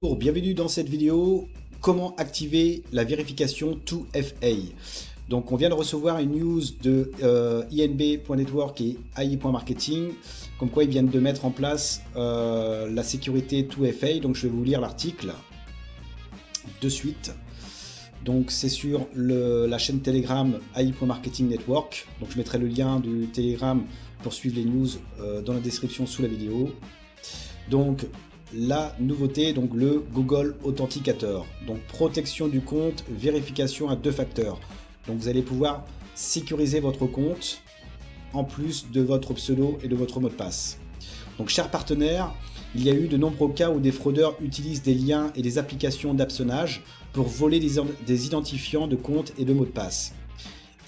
Bienvenue dans cette vidéo, comment activer la vérification 2FA. Donc on vient de recevoir une news de INB.network et AI.marketing, comme quoi ils viennent de mettre en place la sécurité 2FA. Donc je vais vous lire l'article de suite. Donc c'est sur la chaîne Telegram AI.marketing network. Donc je mettrai le lien du Telegram pour suivre les news dans la description sous la vidéo. Donc la nouveauté, donc le Google Authenticator, donc protection du compte, vérification à 2 facteurs. Donc vous allez pouvoir sécuriser votre compte en plus de votre pseudo et de votre mot de passe. Donc chers partenaires, il y a eu de nombreux cas où des fraudeurs utilisent des liens et des applications d'hameçonnage pour voler des identifiants de compte et de mots de passe.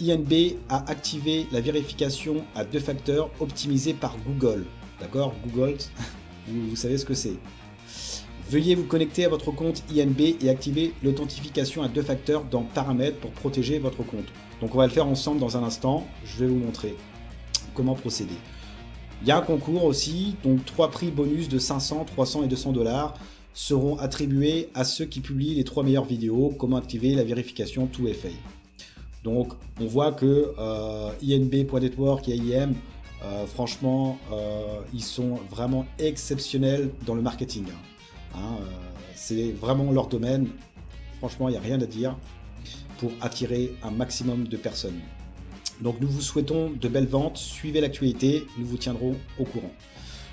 INB a activé la vérification à 2 facteurs optimisée par Google. D'accord, Google, vous savez ce que c'est. Veuillez vous connecter à votre compte INB et activer l'authentification à 2 facteurs dans Paramètres pour protéger votre compte. Donc on va le faire ensemble dans un instant. Je vais vous montrer comment procéder. Il y a un concours aussi, donc 3 prix bonus de 500, 300 et 200 $ seront attribués à ceux qui publient les 3 meilleures vidéos, comment activer la vérification 2FA. Donc on voit que INB.network et AIM, franchement, ils sont vraiment exceptionnels dans le marketing. C'est vraiment leur domaine. Franchement, il n'y a rien à dire pour attirer un maximum de personnes. Donc nous vous souhaitons de belles ventes. Suivez l'actualité, nous vous tiendrons au courant.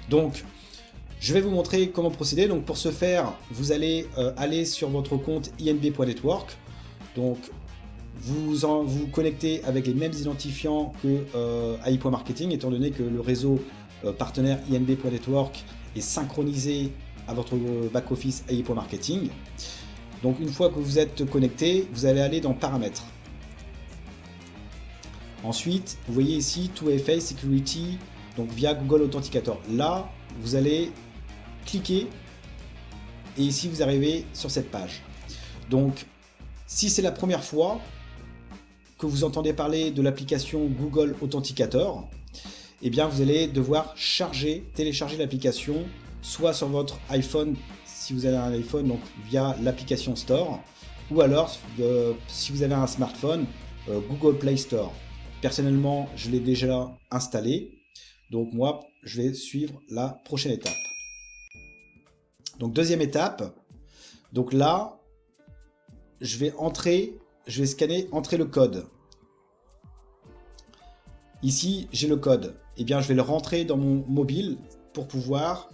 Donc je vais vous montrer comment procéder. Donc pour ce faire, vous allez aller sur votre compte INB.network. Donc vous connectez avec les mêmes identifiants que AI.marketing, étant donné que le réseau partenaire INB.network est synchronisé à votre back-office AI.marketing. Donc une fois que vous êtes connecté, vous allez aller dans Paramètres. Ensuite, vous voyez ici 2FA Security, donc via Google Authenticator. Là, vous allez cliquer et ici vous arrivez sur cette page. Donc, si c'est la première fois que vous entendez parler de l'application Google Authenticator, eh bien vous allez devoir télécharger l'application, soit sur votre iPhone, si vous avez un iPhone, donc via l'application Store, ou alors si vous avez un smartphone, Google Play Store. Personnellement, je l'ai déjà installé, donc moi, je vais suivre la prochaine étape. Donc deuxième étape, donc là, je vais scanner, entrer le code. Ici, j'ai le code. Eh bien, je vais le rentrer dans mon mobile pour pouvoir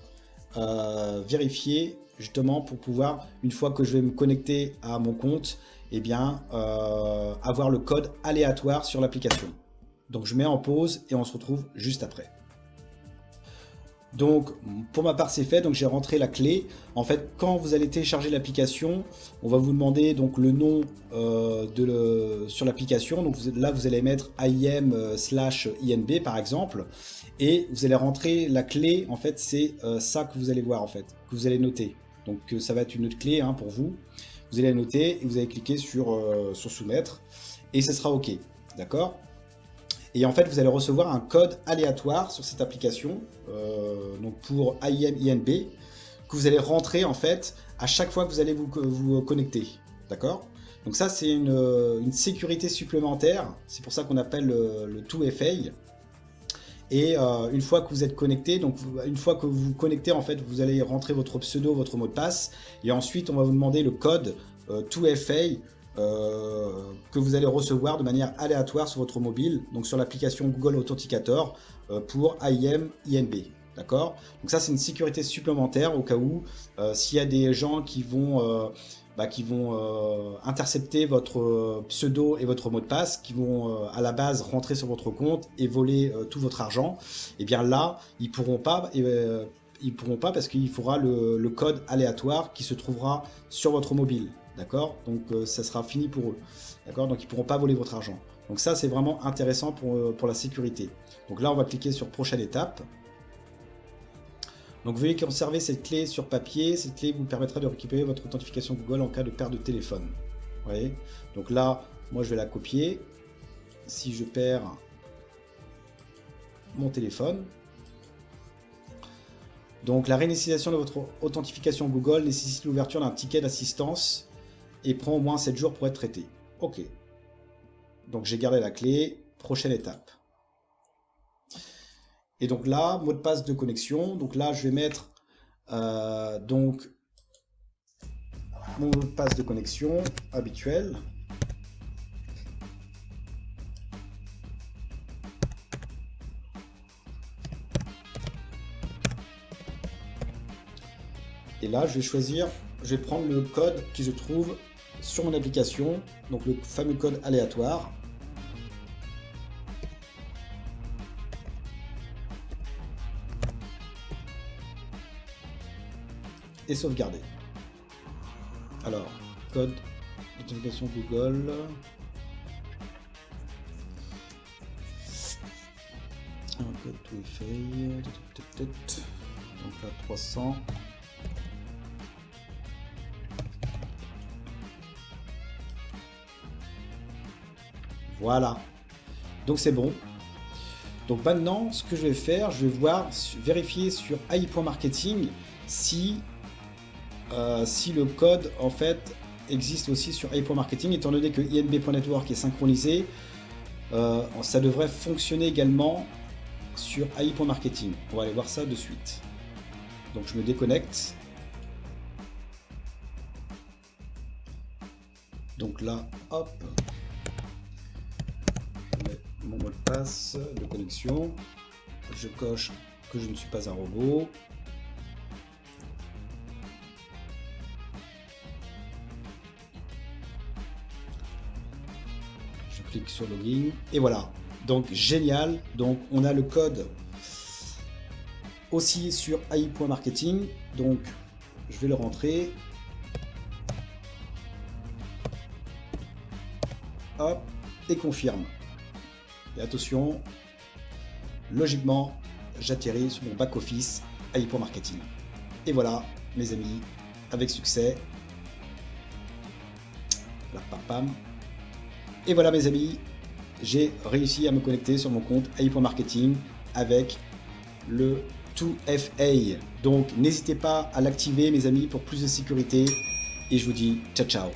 vérifier, justement, pour pouvoir, une fois que je vais me connecter à mon compte, eh bien, avoir le code aléatoire sur l'application. Donc, je mets en pause et on se retrouve juste après. Donc pour ma part c'est fait, donc j'ai rentré la clé. En fait, quand vous allez télécharger l'application, on va vous demander donc le nom sur l'application. Donc là vous allez mettre IM/INB par exemple, et vous allez rentrer la clé. En fait c'est ça que vous allez voir, en fait, que vous allez noter. Donc ça va être une autre clé pour vous. Vous allez la noter et vous allez cliquer sur soumettre et ça sera OK, d'accord. Et en fait, vous allez recevoir un code aléatoire sur cette application, donc pour IM/INB, que vous allez rentrer en fait à chaque fois que vous allez vous connecter, d'accord. Donc ça, c'est une sécurité supplémentaire. C'est pour ça qu'on appelle le 2FA. Et une fois que vous êtes connecté, donc une fois que vous vous connectez, en fait, vous allez rentrer votre pseudo, votre mot de passe, et ensuite on va vous demander le code 2FA. Que vous allez recevoir de manière aléatoire sur votre mobile, donc sur l'application Google Authenticator pour IM/INB. D'accord. Donc ça, c'est une sécurité supplémentaire au cas où s'il y a des gens qui vont intercepter votre pseudo et votre mot de passe, qui vont à la base rentrer sur votre compte et voler tout votre argent. Et bien là, ils pourront pas parce qu'il faudra le code aléatoire qui se trouvera sur votre mobile. D'accord, donc ça sera fini pour eux. D'accord, donc ils ne pourront pas voler votre argent. Donc ça, c'est vraiment intéressant pour la sécurité. Donc là, on va cliquer sur prochaine étape. Donc veuillez conserver cette clé sur papier. Cette clé vous permettra de récupérer votre authentification Google en cas de perte de téléphone. Vous voyez, donc là, moi je vais la copier. Si je perds mon téléphone, Donc la réinitialisation de votre authentification Google nécessite l'ouverture d'un ticket d'assistance et prend au moins 7 jours pour être traité. Ok. Donc j'ai gardé la clé. Prochaine étape. Et donc là, mot de passe de connexion. Donc là, je vais mettre donc mon mot de passe de connexion habituel. Et là, je vais choisir, je vais prendre le code qui se trouve sur mon application, donc le fameux code aléatoire. Et sauvegarder. Alors, code d'authentification Google. Un code tout est fait. Donc là, 300. Voilà. Donc c'est bon. Donc maintenant, ce que je vais faire, je vais vérifier sur AI.marketing si le code en fait existe aussi sur AI.marketing, étant donné que INB.network est synchronisé, ça devrait fonctionner également sur AI.marketing. On va aller voir ça de suite. Donc je me déconnecte. Donc là, hop, je mets mon mot de passe de connexion. Je coche que je ne suis pas un robot. Je clique sur login et voilà. Donc génial. Donc on a le code aussi sur AI.marketing. Donc je vais le rentrer. Hop, et confirme. Et attention, logiquement, j'atterris sur mon back-office AI.marketing. Et voilà, mes amis, avec succès. Là, pam, pam. Et voilà, mes amis, j'ai réussi à me connecter sur mon compte AI.marketing avec le 2FA. Donc, n'hésitez pas à l'activer, mes amis, pour plus de sécurité. Et je vous dis ciao, ciao.